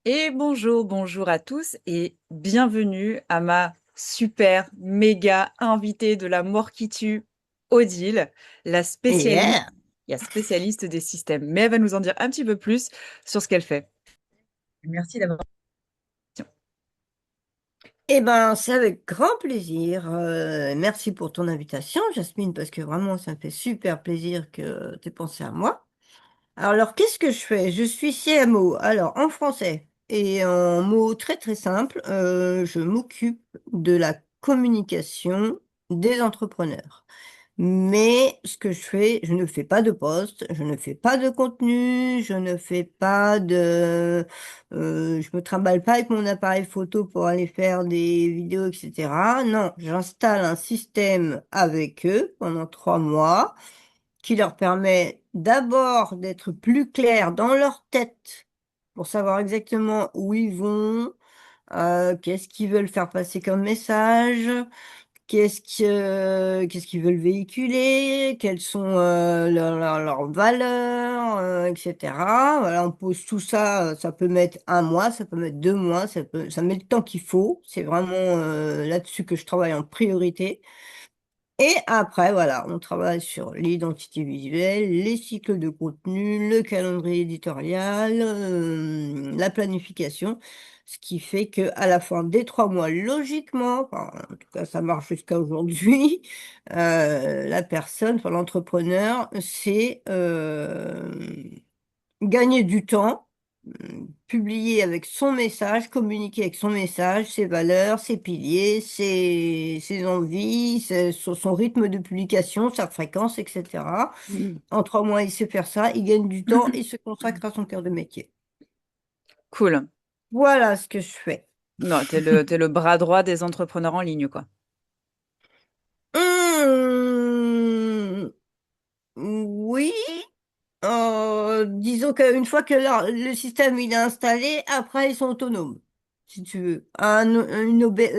Et bonjour, bonjour à tous et bienvenue à ma super méga invitée de la mort qui tue, Odile, Yeah. la spécialiste des systèmes. Mais elle va nous en dire un petit peu plus sur ce qu'elle fait. Merci d'avoir. Eh ben, c'est avec grand plaisir. Merci pour ton invitation, Jasmine, parce que vraiment, ça me fait super plaisir que tu aies pensé à moi. Alors, qu'est-ce que je fais? Je suis CMO. Alors, en français et en mots très très simples, je m'occupe de la communication des entrepreneurs. Mais ce que je fais, je ne fais pas de post, je ne fais pas de contenu, je ne fais pas de, je me trimballe pas avec mon appareil photo pour aller faire des vidéos, etc. Non, j'installe un système avec eux pendant 3 mois qui leur permet d'abord d'être plus clairs dans leur tête pour savoir exactement où ils vont, qu'est-ce qu'ils veulent faire passer comme message. Qu'est-ce qu'ils veulent véhiculer, quelles sont leurs valeurs, etc. Voilà, on pose tout ça, ça peut mettre 1 mois, ça peut mettre 2 mois, ça met le temps qu'il faut. C'est vraiment là-dessus que je travaille en priorité. Et après, voilà, on travaille sur l'identité visuelle, les cycles de contenu, le calendrier éditorial, la planification, ce qui fait que à la fin des 3 mois, logiquement, enfin, en tout cas ça marche jusqu'à aujourd'hui, la personne, enfin, l'entrepreneur, c'est gagner du temps, publier avec son message, communiquer avec son message, ses valeurs, ses piliers, ses envies, son rythme de publication, sa fréquence, etc. En 3 mois, il sait faire ça, il gagne du temps et se consacre à son cœur de métier. Cool. Voilà ce que je fais. Non, t'es le bras droit des entrepreneurs en ligne, quoi. Hum, oui. Disons qu'une fois que le système il est installé, après ils sont autonomes, si tu veux.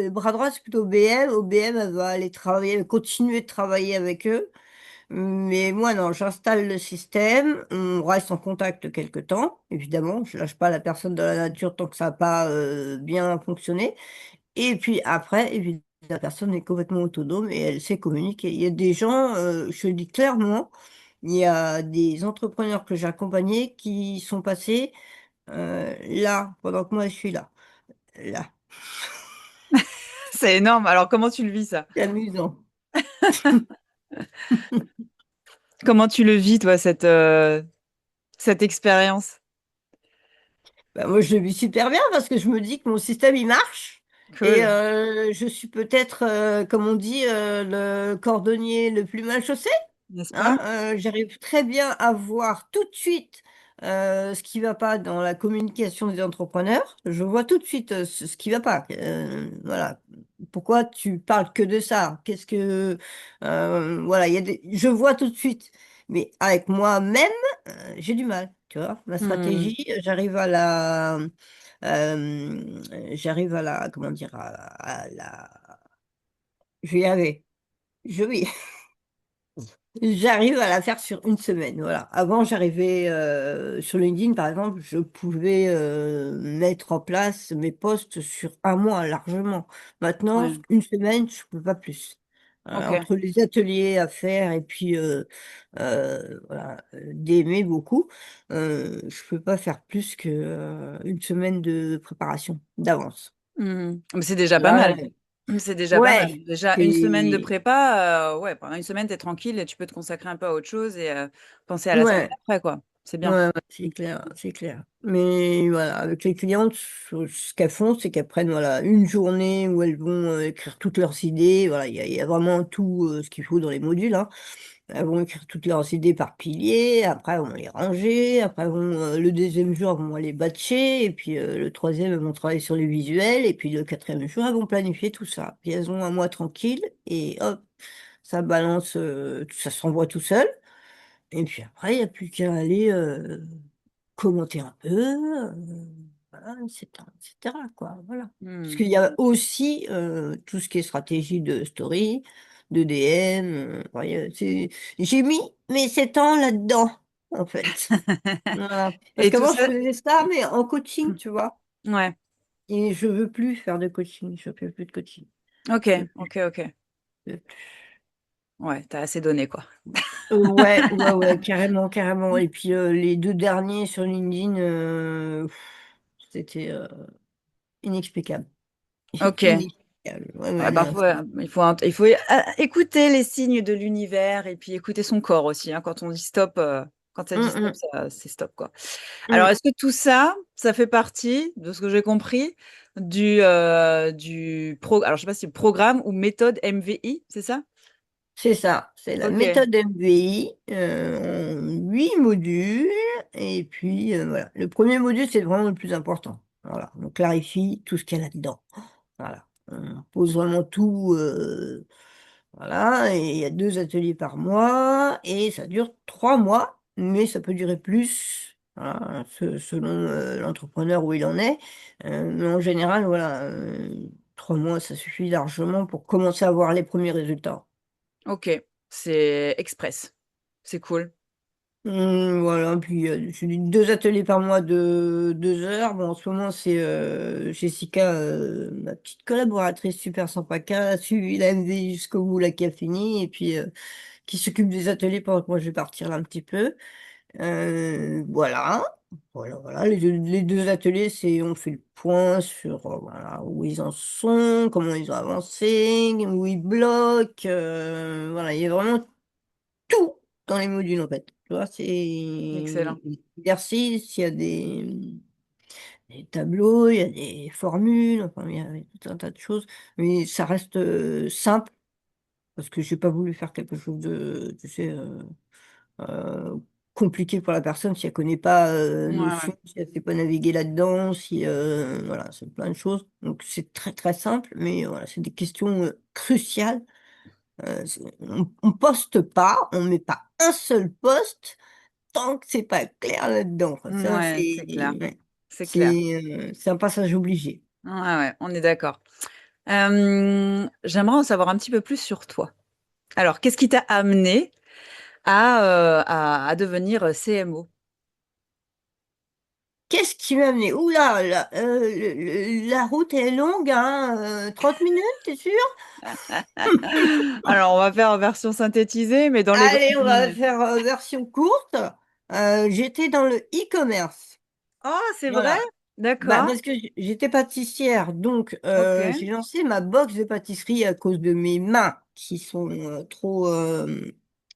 Bras droit, c'est plutôt BM. OBM, elle va aller travailler, continuer de travailler avec eux. Mais moi, non, j'installe le système, on reste en contact quelque temps, évidemment. Je lâche pas la personne dans la nature tant que ça n'a pas bien fonctionné. Et puis après, évidemment, la personne est complètement autonome et elle sait communiquer. Il y a des gens, je le dis clairement, il y a des entrepreneurs que j'ai accompagnés qui sont passés là, pendant que moi je suis là. Là, C'est énorme. Alors, comment tu le vis, ça? c'est amusant. Comment tu le vis, toi, cette expérience? Bah, moi, je le vis super bien parce que je me dis que mon système, il marche. Et Cool. je suis peut-être, comme on dit, le cordonnier le plus mal chaussé. N'est-ce pas? Hein, j'arrive très bien à voir tout de suite ce qui va pas dans la communication des entrepreneurs. Je vois tout de suite ce qui va pas. Voilà. Pourquoi tu parles que de ça? Voilà, je vois tout de suite. Mais avec moi-même, j'ai du mal. Tu vois, ma Hmm. stratégie, j'arrive à la, comment dire, à la, je vais y arriver. Oui. J'arrive à la faire sur une semaine, voilà. Avant, j'arrivais sur LinkedIn, par exemple, je pouvais mettre en place mes posts sur 1 mois largement. Maintenant, Ouais. une semaine, je peux pas plus. Ok. Entre les ateliers à faire et puis voilà, d'aimer beaucoup, je peux pas faire plus que une semaine de préparation d'avance. Hmm. Mais c'est déjà pas Là, mal. C'est déjà pas mal. ouais, Déjà, une semaine de c'est prépa, ouais, pendant une semaine, t'es tranquille et tu peux te consacrer un peu à autre chose et penser à la semaine ouais. d'après, quoi. C'est Ouais, bien. ouais, c'est clair, c'est clair. Mais voilà, avec les clientes, ce qu'elles font, c'est qu'elles prennent voilà une journée où elles vont écrire toutes leurs idées. Voilà, il y a vraiment tout ce qu'il faut dans les modules, hein. Elles vont écrire toutes leurs idées par pilier. Après, elles vont les ranger. Après, le deuxième jour, elles vont les batcher. Et puis le troisième, elles vont travailler sur les visuels. Et puis le quatrième jour, elles vont planifier tout ça. Puis elles ont un mois tranquille et hop, ça balance, ça s'envoie tout seul. Et puis après, il n'y a plus qu'à aller commenter un peu, voilà, etc., etc., quoi, voilà. Parce Hmm. qu'il y a aussi tout ce qui est stratégie de story, de DM. J'ai mis mes 7 ans là-dedans, en fait. Voilà. Parce Et tout qu'avant, je ça, faisais ça, mais en coaching, tu vois. Ouais. Et je veux plus faire de coaching. Je fais plus de coaching. Ok, Je veux plus. ok, ok. Je veux plus. Ouais, t'as assez donné, quoi. Ouais, ouais, ouais, carrément, carrément. Et puis les deux derniers sur LinkedIn, c'était inexplicable. Ok. Inexplicable. Ouais, Ouais, ouais, non, parfois, il faut écouter les signes de l'univers et puis écouter son corps aussi, hein. Quand on dit stop, quand ça dit Hum, stop, hum, c'est stop, quoi. Alors, hum. est-ce que tout ça, ça fait partie, de ce que j'ai compris, alors je sais pas si programme ou méthode MVI, c'est ça? C'est ça, c'est la Ok, méthode MVI, en 8 modules. Et puis voilà, le premier module, c'est vraiment le plus important. Voilà, on clarifie tout ce qu'il y a là-dedans. Voilà, on pose vraiment tout. Voilà, et il y a 2 ateliers par mois et ça dure 3 mois, mais ça peut durer plus, voilà, selon l'entrepreneur où il en est. Mais en général, voilà, 3 mois, ça suffit largement pour commencer à voir les premiers résultats. ok, c'est express, c'est cool. Voilà, puis je dis 2 ateliers par mois de 2 heures. Bon, en ce moment, c'est Jessica, ma petite collaboratrice super sympa, qui a suivi la MV jusqu'au bout, là, qui a fini, et puis qui s'occupe des ateliers pendant que moi je vais partir là un petit peu. Voilà, voilà, voilà. Les deux ateliers, c'est on fait le point sur voilà, où ils en sont, comment ils ont avancé, où ils bloquent. Voilà, il y a vraiment tout dans les modules en fait. Tu vois, c'est Excellent. l'exercice, il y a des tableaux, il y a des formules, enfin il y a tout un tas de choses, mais ça reste simple parce que j'ai pas voulu faire quelque chose de, tu sais, euh, compliqué pour la personne si elle connaît pas Ouais, Notion, ouais. si elle sait pas naviguer là-dedans, si voilà, c'est plein de choses. Donc c'est très très simple, mais voilà, c'est des questions cruciales. On poste pas, on met pas un seul poste tant que c'est pas clair là-dedans. Enfin, ça, Ouais, c'est clair, ouais, c'est clair. c'est un passage obligé. Ouais, ouais, on est d'accord. J'aimerais en savoir un petit peu plus sur toi. Alors, qu'est-ce qui t'a amené à devenir CMO? Qu'est-ce qui m'a amené? Ouh là, la route est longue, hein, 30 minutes, t'es sûr? Alors, on va faire en version synthétisée, mais dans les Allez, grandes on va lignes. faire version courte. J'étais dans le e-commerce. Oh, c'est vrai? Voilà. Bah, D'accord. parce que j'étais pâtissière, donc Ok. j'ai lancé ma box de pâtisserie à cause de mes mains qui sont trop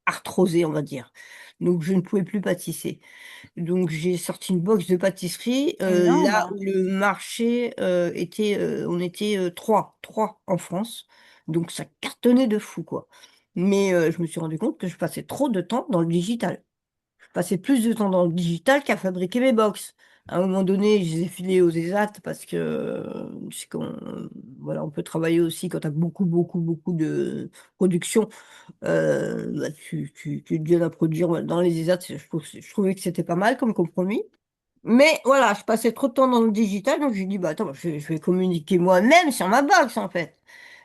arthrosées, on va dire. Donc je ne pouvais plus pâtisser. Donc j'ai sorti une box de pâtisserie là Énorme. où le marché était, on était trois en France. Donc ça cartonnait de fou, quoi. Mais je me suis rendu compte que je passais trop de temps dans le digital. Je passais plus de temps dans le digital qu'à fabriquer mes box. À un moment donné, je les ai filés aux ESAT parce que c'est qu'on voilà, on peut travailler aussi quand tu as beaucoup, beaucoup, beaucoup de production. Bah, tu te viens à produire dans les ESAT. Je trouvais que c'était pas mal comme compromis. Mais voilà, je passais trop de temps dans le digital, donc j'ai dit, bah attends, je vais communiquer moi-même sur ma box en fait.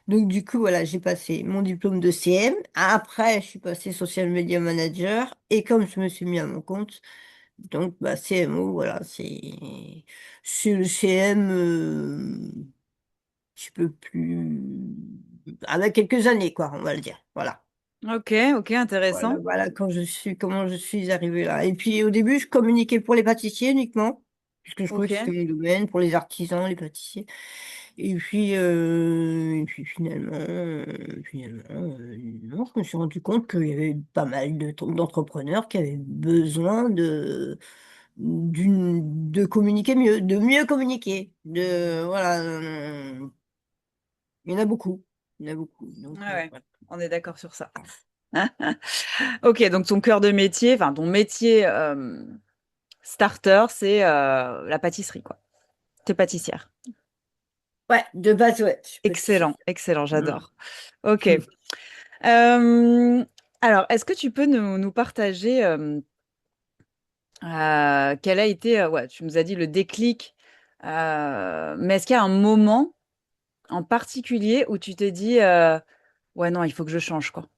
Donc du coup, voilà, j'ai passé mon diplôme de CM. Après, je suis passée social media manager. Et comme je me suis mis à mon compte, donc bah, CMO, voilà, c'est le CM, je peux plus... Avec quelques années, quoi, on va le dire. Voilà. Ok, ok, Voilà, intéressant. voilà comment je suis arrivée là. Et puis au début, je communiquais pour les pâtissiers uniquement, puisque je trouvais Ok. que c'était mon domaine, pour les artisans, les pâtissiers. Et puis non, je me suis rendu compte qu'il y avait pas mal d'entrepreneurs qui avaient besoin de communiquer mieux, de mieux communiquer. Voilà, il y en a beaucoup. Il y en a beaucoup. Ouais, Donc, ouais, voilà. on est d'accord sur ça. Ok, donc ton cœur de métier, enfin ton métier starter, c'est la pâtisserie, quoi. T'es pâtissière. Ouais, de base, ouais, je suis pâtissière. Excellent, excellent, Mm. j'adore. Ok. Alors, est-ce que tu peux nous partager quel a été, ouais, tu nous as dit le déclic, mais est-ce qu'il y a un moment en particulier où tu t'es dit, ouais, non, il faut que je change, quoi.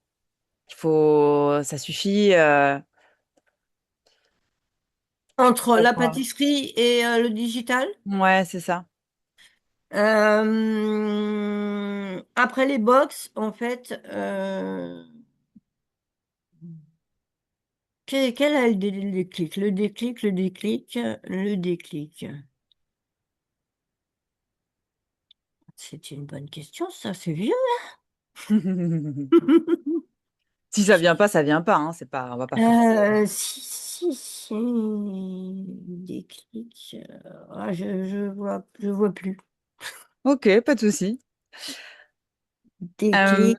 Ça suffit. Entre la D'accord. pâtisserie et le digital. Ouais, c'est ça. Après les box, en fait, quel a le déclic? Le déclic, le déclic, le déclic. C'est une bonne question, ça, c'est vieux. Si ça vient pas, ça vient pas, hein. C'est pas, on va pas forcer. Si, déclic. Je vois plus. Ok, pas de souci. Euh, Déclic.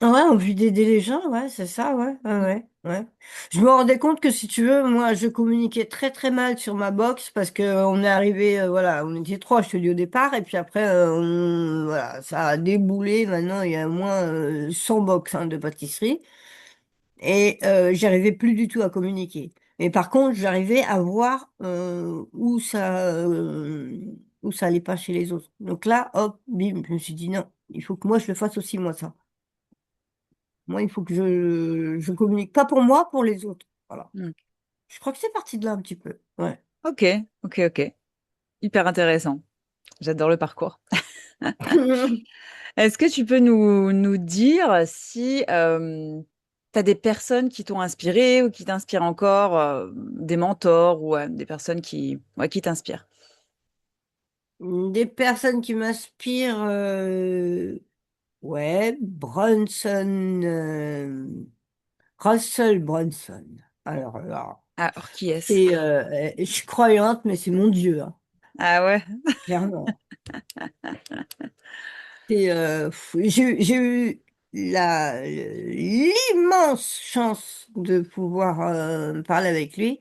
Ouais, envie d'aider les gens, ouais, c'est ça, ouais, ouais, ouais, ouais. Je me rendais compte que si tu veux, moi, je communiquais très très mal sur ma box parce que on est arrivé, voilà, on était trois, je te dis au départ, et puis après, voilà, ça a déboulé. Maintenant, il y a au moins 100 box hein, de pâtisserie, et j'arrivais plus du tout à communiquer. Mais par contre, j'arrivais à voir où ça allait pas chez les autres. Donc là, hop, bim, je me suis dit non, il faut que moi je le fasse aussi moi ça. Moi, il faut que je communique pas pour moi, pour les autres. Voilà. hmm. Je crois que c'est parti de là un petit peu. Ouais. Ok, ok, ok. Hyper intéressant. J'adore le parcours. Est-ce que tu peux nous dire si tu as des personnes qui t'ont inspiré ou qui t'inspirent encore, des mentors ou des personnes ouais, qui t'inspirent? Des personnes qui m'inspirent, ouais, Russell Brunson. Alors là, Alors, qui est-ce? je suis croyante, mais c'est mon Dieu, hein, Ah ouais, clairement. J'ai eu l'immense chance de pouvoir parler avec lui.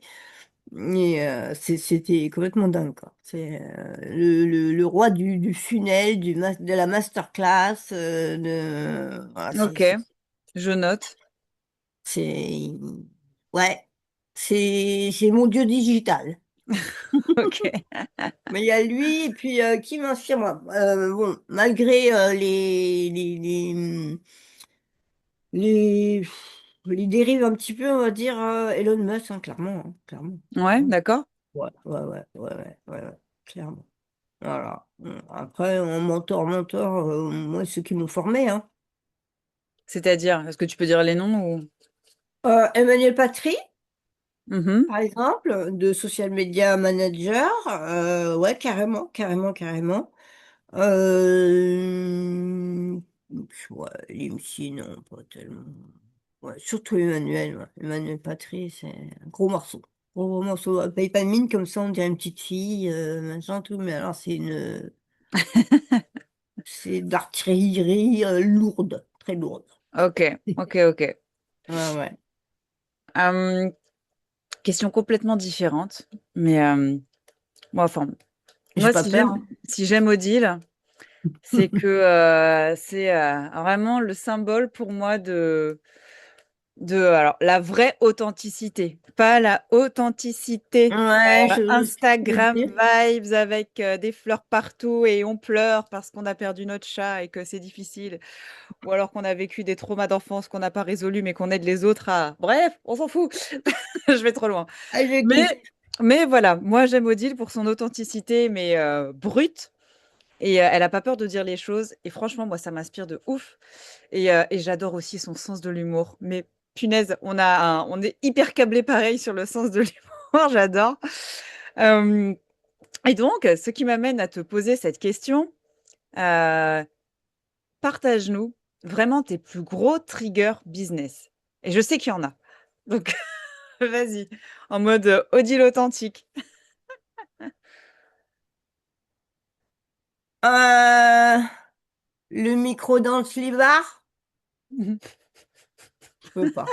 Et c'était complètement dingue, quoi. C'est le roi du funnel, de la masterclass, voilà, ok, je note. c'est, ouais, c'est mon dieu digital. Ok, Mais il y a lui, et puis qui m'inspire, moi? Bon, malgré les, les dérives un petit peu, on va dire, Elon Musk, hein, clairement, hein, clairement. ouais, d'accord. Ouais, ouais, ouais, ouais, ouais, ouais, ouais, clairement. Voilà. Après, en mentor, moi, ceux qui m'ont formé, hein. C'est-à-dire, est-ce que tu peux dire les noms ou... Emmanuel Patry, Mhm. par exemple, de Social Media Manager, ouais, carrément, carrément, carrément. Euh, ouais, l'IMSI, non, pas tellement. Ouais, surtout Emmanuel, ouais. Emmanuel Patry, c'est un gros morceau. Gros morceau. Paye pas de mine comme ça, on dirait une petite fille, machin, tout, mais alors c'est d'artillerie lourde, très lourde. Ok, ok, ok. Ouais, ouais. Euh, question complètement différente, mais moi, enfin, J'ai moi, pas peur, hein. si j'aime Odile, c'est que c'est vraiment le symbole pour moi alors, la vraie authenticité, pas la authenticité Ouais, je sais ce que tu veux Instagram dire. vibes avec des fleurs partout et on pleure parce qu'on a perdu notre chat et que c'est difficile, ou alors qu'on a vécu des traumas d'enfance qu'on n'a pas résolus mais qu'on aide les autres à... Bref, on s'en fout, je vais trop loin. Ah, je Mais, kiffe. mais voilà, moi j'aime Odile pour son authenticité, mais brute. Et elle a pas peur de dire les choses. Et franchement, moi, ça m'inspire de ouf. Et j'adore aussi son sens de l'humour. Mais punaise, on est hyper câblé pareil sur le sens de l'humour. J'adore. Euh, et donc, ce qui m'amène à te poser cette question, euh, partage-nous vraiment tes plus gros triggers business. Et je sais qu'il y en a. Donc, vas-y, en mode Odile authentique. Euh, le micro dans le slibard? Je peux pas.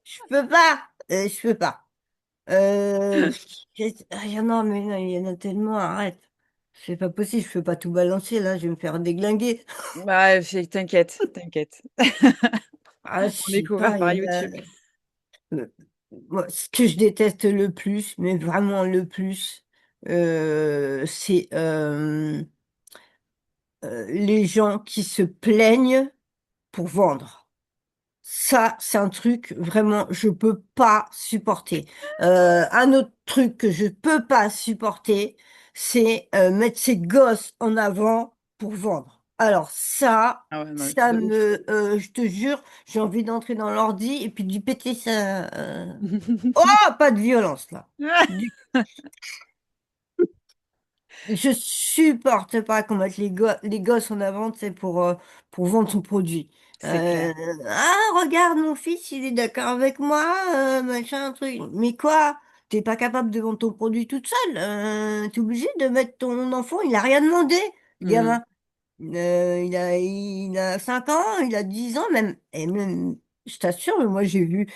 Je peux pas. Je peux pas. Il y en a, mais non, il y en a tellement, arrête. C'est pas possible, je peux pas tout balancer, là, je vais me faire déglinguer. Bah, t'inquiète, t'inquiète. Ah, je On est sais couvert pas, par YouTube. euh, moi, ce que je déteste le plus, mais vraiment le plus, c'est les gens qui se plaignent pour vendre. Ça, c'est un truc vraiment, je peux pas supporter. Un autre truc que je peux pas supporter, c'est mettre ses gosses en avant pour vendre. Alors ça, Ah ouais, non, ça de ouf. me, je te jure, j'ai envie d'entrer dans l'ordi et puis de lui péter ça. Oh, pas de violence là. Je supporte pas qu'on mette les gosses en avant, tu sais, pour vendre son produit. C'est clair. Ah, regarde, mon fils, il est d'accord avec moi, machin, truc. Mais quoi? T'es pas capable de vendre ton produit toute seule. T'es obligé de mettre ton enfant, il a rien demandé, le Mm. gamin. Il a 5 ans, il a 10 ans, même, et même, je t'assure, moi j'ai vu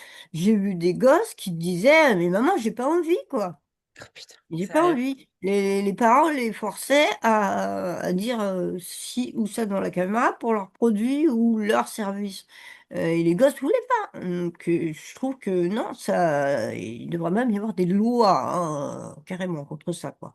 des gosses qui disaient, mais maman, j'ai pas envie, quoi. Oh, putain, J'ai pas sérieux. envie. Les parents les forçaient à dire ci ou ça dans la caméra pour leur produit ou leur service. Et les gosses voulaient pas. Donc, je trouve que non, ça, il devrait même y avoir des lois hein, carrément contre ça, quoi.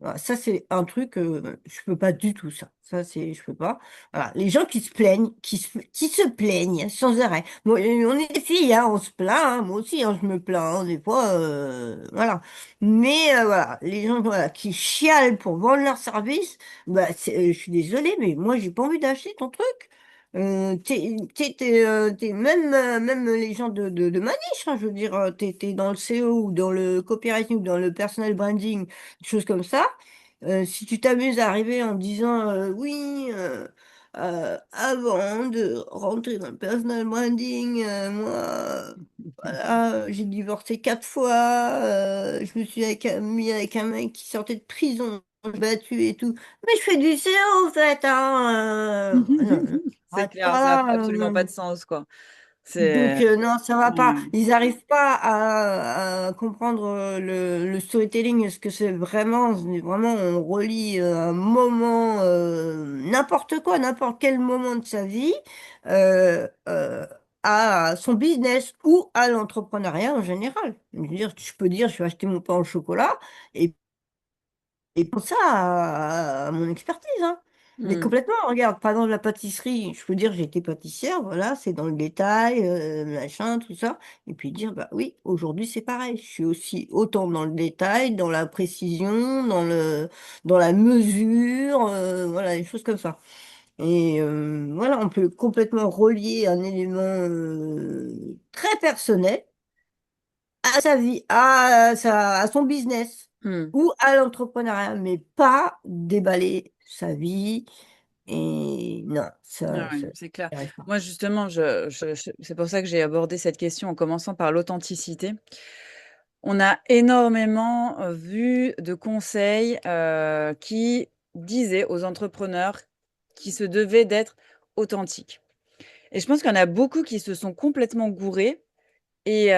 Voilà, ça, c'est un truc, je peux pas du tout ça. Ça, c'est, je peux pas. Voilà. Les gens qui se plaignent, qui se plaignent sans arrêt. Bon, on est des filles, hein, on se plaint, hein, moi aussi, hein, je me plains, hein, des fois, voilà. Mais voilà, les gens voilà, qui chialent pour vendre leur service, bah, je suis désolée, mais moi, j'ai pas envie d'acheter ton truc. Même, même les gens de ma niche, hein, je veux dire, t'es dans le SEO ou dans le copywriting ou dans le personal branding, des choses comme ça. Si tu t'amuses à arriver en disant oui, avant de rentrer dans le personal branding, moi, voilà, j'ai divorcé 4 fois, je me suis mis avec un mec qui sortait de prison, je l'ai battu et tout. Mais je fais du SEO, en fait, hein. Non, non, C'est arrête clair, ça n'a pas. absolument pas de sens, quoi. Donc, C'est... non, ça va pas. Mm. Ils n'arrivent pas à comprendre le storytelling, ce que c'est vraiment. C'est vraiment, on relie un moment, n'importe quoi, n'importe quel moment de sa vie, euh, euh, à son business ou à l'entrepreneuriat en général. Je veux dire, je peux dire, je vais acheter mon pain au chocolat et pour ça, à mon expertise, hein. Mais Mm. complètement, regarde, par exemple, la pâtisserie, je peux dire, j'ai été pâtissière, voilà, c'est dans le détail, machin, tout ça. Et puis dire, bah oui, aujourd'hui, c'est pareil. Je suis aussi autant dans le détail, dans la précision, dans la mesure, voilà, des choses comme ça. Et voilà, on peut complètement relier un élément très personnel à sa vie, à son business Mm. ou à l'entrepreneuriat, mais pas déballer sa vie. Et non, Ah ouais, ça, c'est clair. j'y arrive pas. Moi, justement, c'est pour ça que j'ai abordé cette question en commençant par l'authenticité. On a énormément vu de conseils qui disaient aux entrepreneurs qui se devaient d'être authentiques. Et je pense qu'il y en a beaucoup qui se sont complètement gourés et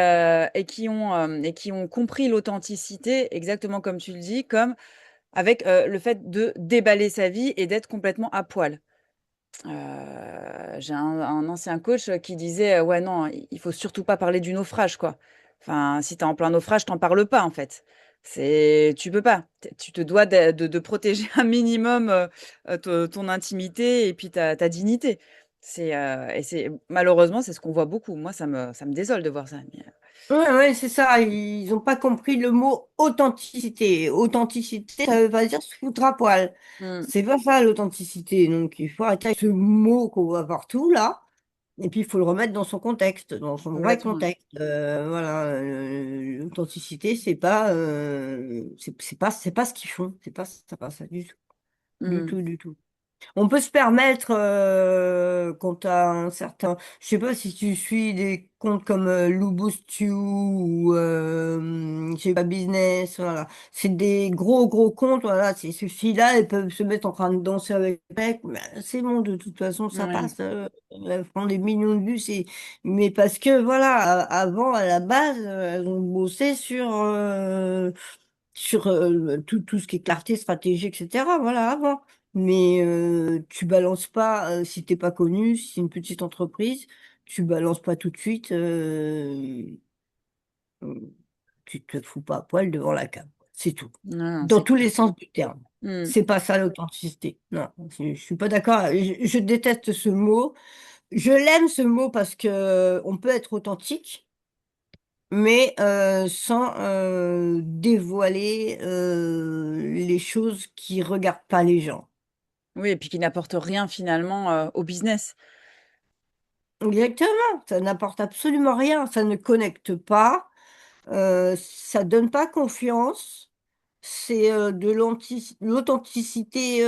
qui ont compris l'authenticité, exactement comme tu le dis, comme avec le fait de déballer sa vie et d'être complètement à poil. J'ai un ancien coach qui disait: «Ouais, non, il faut surtout pas parler du naufrage, quoi. Enfin, si tu es en plein naufrage, tu en parles pas, en fait. C'est tu peux pas. Tu te dois de protéger un minimum, te ton intimité et puis ta dignité». C'est malheureusement, c'est ce qu'on voit beaucoup. Moi, ça me désole de voir ça, mais Ouais, ouais, c'est ça. Ils n'ont pas compris le mot authenticité. Authenticité, ça veut pas dire se foutre à poil. mmh, C'est pas ça l'authenticité. Donc, il faut arrêter avec ce mot qu'on voit partout là. Et puis, il faut le remettre dans son contexte, dans son vrai complètement. contexte. Voilà, l'authenticité, c'est pas ce qu'ils font. C'est pas ça du tout. Du Mmh. tout, du tout. On peut se permettre, quand tu as un certain... Je sais pas si tu suis des comptes comme Louboustu ou je sais pas, Business, voilà. C'est des gros, gros comptes, voilà. Ces filles-là, elles peuvent se mettre en train de danser avec le mec. Mais c'est bon, de toute façon, ça Oui. passe. Elles font des millions de vues. Mais parce que, voilà, avant, à la base, elles ont bossé sur tout ce qui est clarté, stratégie, etc. Voilà, avant. Mais tu balances pas, si t'es pas connu, si c'est une petite entreprise, tu balances pas tout de suite, euh, tu te fous pas à poil devant la cam. C'est tout. Non, non, Dans c'est tous clair. les sens du terme. Mmh. C'est pas ça l'authenticité. Non, je suis pas d'accord. Je déteste ce mot je l'aime ce mot parce que on peut être authentique, mais sans dévoiler les choses qui regardent pas les gens. Oui, et puis qui n'apporte rien finalement, au business. Exactement, ça n'apporte absolument rien, ça ne connecte pas, ça donne pas confiance, c'est de l'authenticité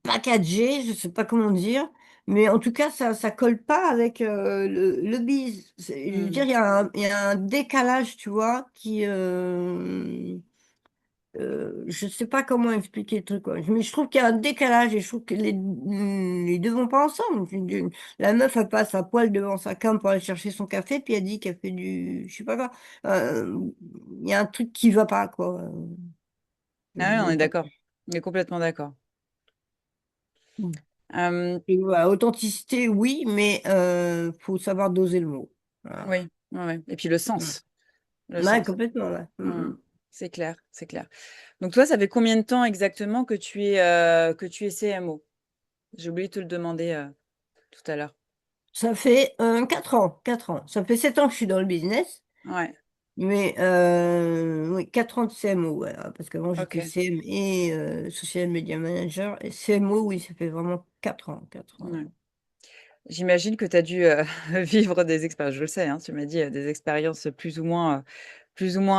packagée, je sais pas comment dire, mais en tout cas ça colle pas avec le biz. Je veux Mmh. dire, il y a un décalage, tu vois, qui je sais pas comment expliquer le truc, quoi. Mais je trouve qu'il y a un décalage et je trouve que les deux vont pas ensemble. La meuf, elle passe à poil devant sa cam pour aller chercher son café, puis elle dit qu'elle fait du, je sais pas quoi. Il y a un truc qui va pas, quoi. Ah oui, on J'aime est pas. d'accord. On est complètement d'accord. Mm. Hem, Et voilà, authenticité, oui, mais faut savoir doser le mot. Voilà. oui, ouais, ouais, et puis le Mm. sens, le Ouais, sens. complètement, ouais. Mmh. C'est clair, c'est clair. Donc toi, ça fait combien de temps exactement que tu es CMO? J'ai oublié de te le demander, tout à l'heure. Ça fait 4 ans, 4 ans. Ça fait 7 ans que je suis dans le business. Ouais, Mais oui, 4 ans de CMO, ouais, parce qu'avant j'étais OK. CM et Social Media Manager. Et CMO, oui, ça fait vraiment 4 ans. 4 ans. Ouais. J'imagine que tu as dû, vivre des expériences, je le sais, hein, tu m'as dit, des expériences plus ou moins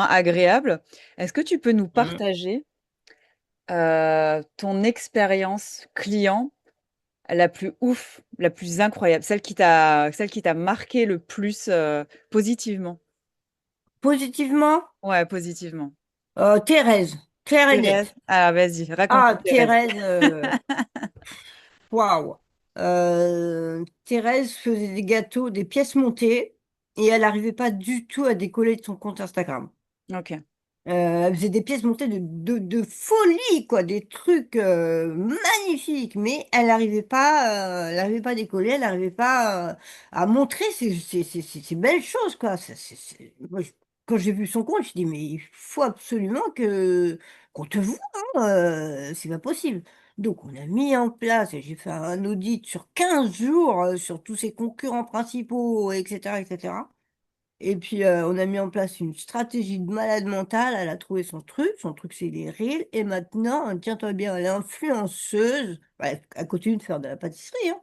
agréables. Est-ce que tu peux nous Mm. partager, ton expérience client la plus ouf, la plus incroyable, celle qui t'a marqué le plus, positivement? Positivement, Ouais, positivement. Thérèse, claire et Thérèse? nette. Ah vas-y, raconte-nous Ah, Thérèse. Thérèse, waouh. Thérèse faisait des gâteaux, des pièces montées, et elle n'arrivait pas du tout à décoller de son compte Instagram. OK, Elle faisait des pièces montées de folie, quoi, des trucs magnifiques, mais elle n'arrivait pas à décoller, elle n'arrivait pas à montrer ces belles choses, quoi. Moi, quand j'ai vu son compte, je dis, mais il faut absolument que qu'on te voit, hein, c'est pas possible. Donc, on a mis en place, et j'ai fait un audit sur 15 jours sur tous ses concurrents principaux, etc., etc. Et puis, on a mis en place une stratégie de malade mentale. Elle a trouvé son truc. Son truc, c'est les reels. Et maintenant, tiens-toi bien, elle est influenceuse. Ouais, elle continue de faire de la pâtisserie, hein.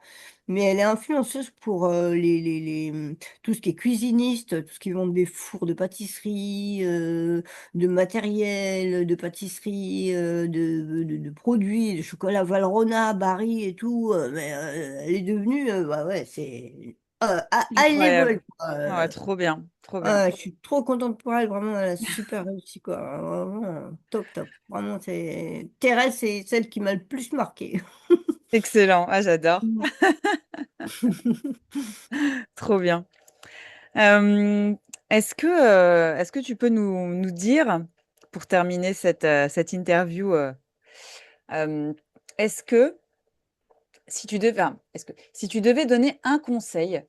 Mais elle est influenceuse pour tout ce qui est cuisiniste, tout ce qui vend des fours de pâtisserie, de matériel, de pâtisserie, de produits, de chocolat Valrhona, Barry et tout. Mais elle est devenue, ouais, ouais, c'est high incroyable. level, quoi. Ah ouais, trop bien, trop bien. Ah, je suis trop contente pour elle, vraiment, elle a super réussi, quoi. Vraiment, top, top. Vraiment, c'est Thérèse, c'est celle qui m'a le plus marqué. Excellent, ah j'adore, Mm. trop bien. Est-ce que tu peux nous dire, pour terminer cette interview, hem, est-ce que si tu devais donner un conseil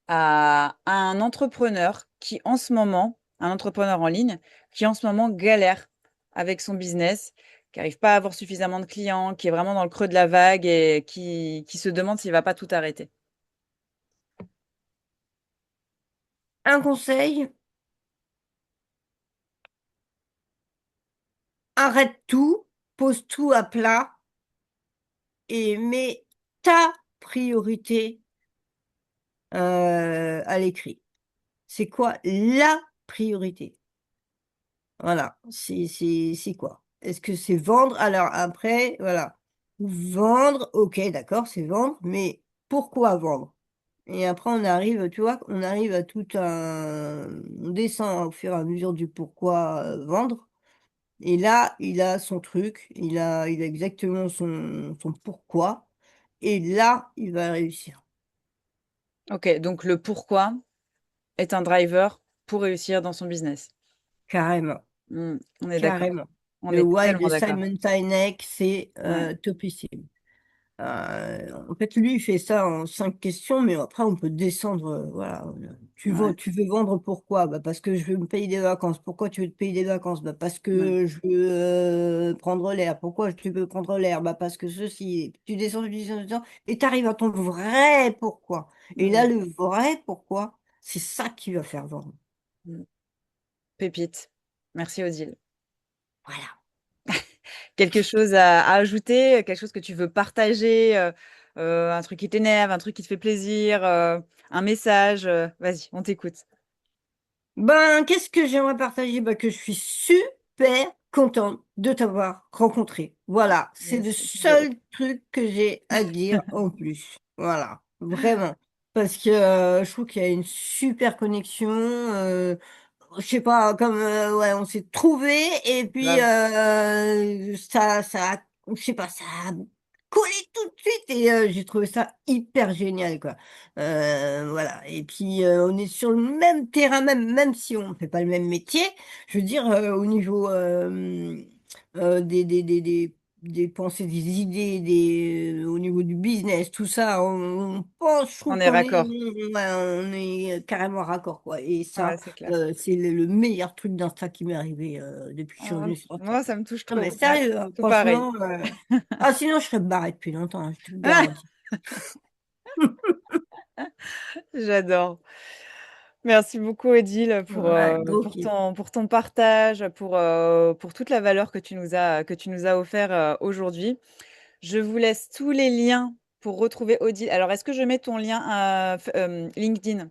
à un entrepreneur qui en ce moment un entrepreneur en ligne, qui en ce moment galère avec son business, qui arrive pas à avoir suffisamment de clients, qui est vraiment dans le creux de la vague et qui se demande s'il va pas tout arrêter? Un conseil, arrête tout, pose tout à plat et mets ta priorité à l'écrit. C'est quoi la priorité? Voilà, c'est quoi? Est-ce que c'est vendre? Alors après, voilà. Vendre, ok, d'accord, c'est vendre, mais pourquoi vendre? Et après, on arrive, tu vois, on arrive à tout un... On descend au fur et à mesure du pourquoi vendre. Et là, il a son truc, il a exactement son pourquoi. Et là, il va réussir. OK, donc le pourquoi est un driver pour réussir dans son business. Carrément, Mmh, on est d'accord. carrément. On Le est why de tellement d'accord. Simon Sinek, c'est Ouais. topissime. En fait, lui, il fait ça en 5 questions, mais après, on peut descendre. Voilà. Ouais. Tu veux vendre pourquoi? Bah, parce que je veux me payer des vacances. Pourquoi tu veux te payer des vacances? Bah, parce Ouais. que je veux prendre l'air. Pourquoi tu veux prendre l'air? Bah, parce que ceci. Tu descends, tu descends, et tu arrives à ton vrai pourquoi. Et là, Mmh. le vrai pourquoi, c'est ça qui va faire vendre. Mmh. Pépite. Merci Odile. Voilà. Quelque chose à ajouter, quelque chose que tu veux partager, un truc qui t'énerve, un truc qui te fait plaisir, un message, vas-y, on t'écoute. Ben, qu'est-ce que j'aimerais partager? Ben, que je suis super contente de t'avoir rencontré. Voilà, c'est le Merci, moi seul truc que j'ai à dire en plus. Voilà, vraiment. Parce que je trouve qu'il y a une super connexion. Je sais pas, comme ouais, on s'est trouvés et puis grave. je sais pas, ça a collé tout de suite et j'ai trouvé ça hyper génial, quoi. Voilà et puis, on est sur le même terrain, même si on fait pas le même métier. Je veux dire, au niveau, des pensées, des idées, au niveau du business, tout ça, on pense je trouve On est qu'on est raccord. ouais, on est carrément raccord, quoi et Ouais, ça, c'est clair. c'est le meilleur truc d'Insta qui m'est arrivé, depuis que je suis Ah, revenue sur Insta, moi, quoi. ça me touche Non mais trop. Ouais, sérieux, tout pareil. franchement, ah sinon je serais barrée depuis longtemps, hein, je te le garantis. J'adore. Merci beaucoup Odile Ouais, gros kiff. pour ton partage, pour toute la valeur que tu nous as offert, aujourd'hui. Je vous laisse tous les liens pour retrouver Odile. Alors, est-ce que je mets ton lien, LinkedIn?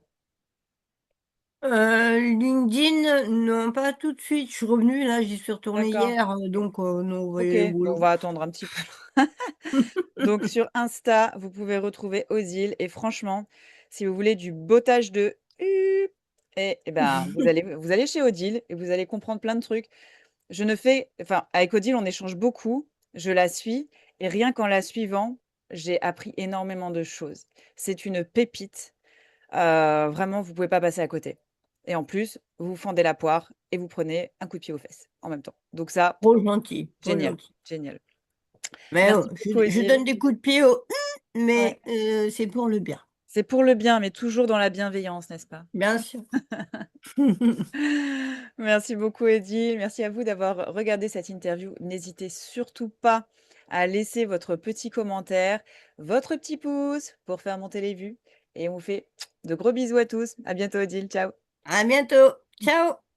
LinkedIn, non, pas tout de suite. Je suis revenue, là, j'y suis retournée D'accord. hier, donc non, OK, ouais, bon, on boulot. va attendre un petit peu. Donc sur Insta, vous pouvez retrouver Odile et franchement, si vous voulez du bottage de et ben, vous allez chez Odile et vous allez comprendre plein de trucs. Je ne fais enfin, avec Odile, on échange beaucoup, je la suis et rien qu'en la suivant, j'ai appris énormément de choses. C'est une pépite, vraiment, vous pouvez pas passer à côté et en plus, vous vous fendez la poire et vous prenez un coup de pied aux fesses en même temps. Donc ça, Trop gentil, trop génial, gentil. génial. Mais Merci beaucoup je Odile. donne des coups de pied au Ouais. mais c'est pour le bien, C'est pour le bien, mais toujours dans la bienveillance, n'est-ce pas? bien sûr. Merci beaucoup Edil, merci à vous d'avoir regardé cette interview. N'hésitez surtout pas à laisser votre petit commentaire, votre petit pouce pour faire monter les vues et on vous fait de gros bisous à tous. À bientôt Odile, ciao. À bientôt. Ciao.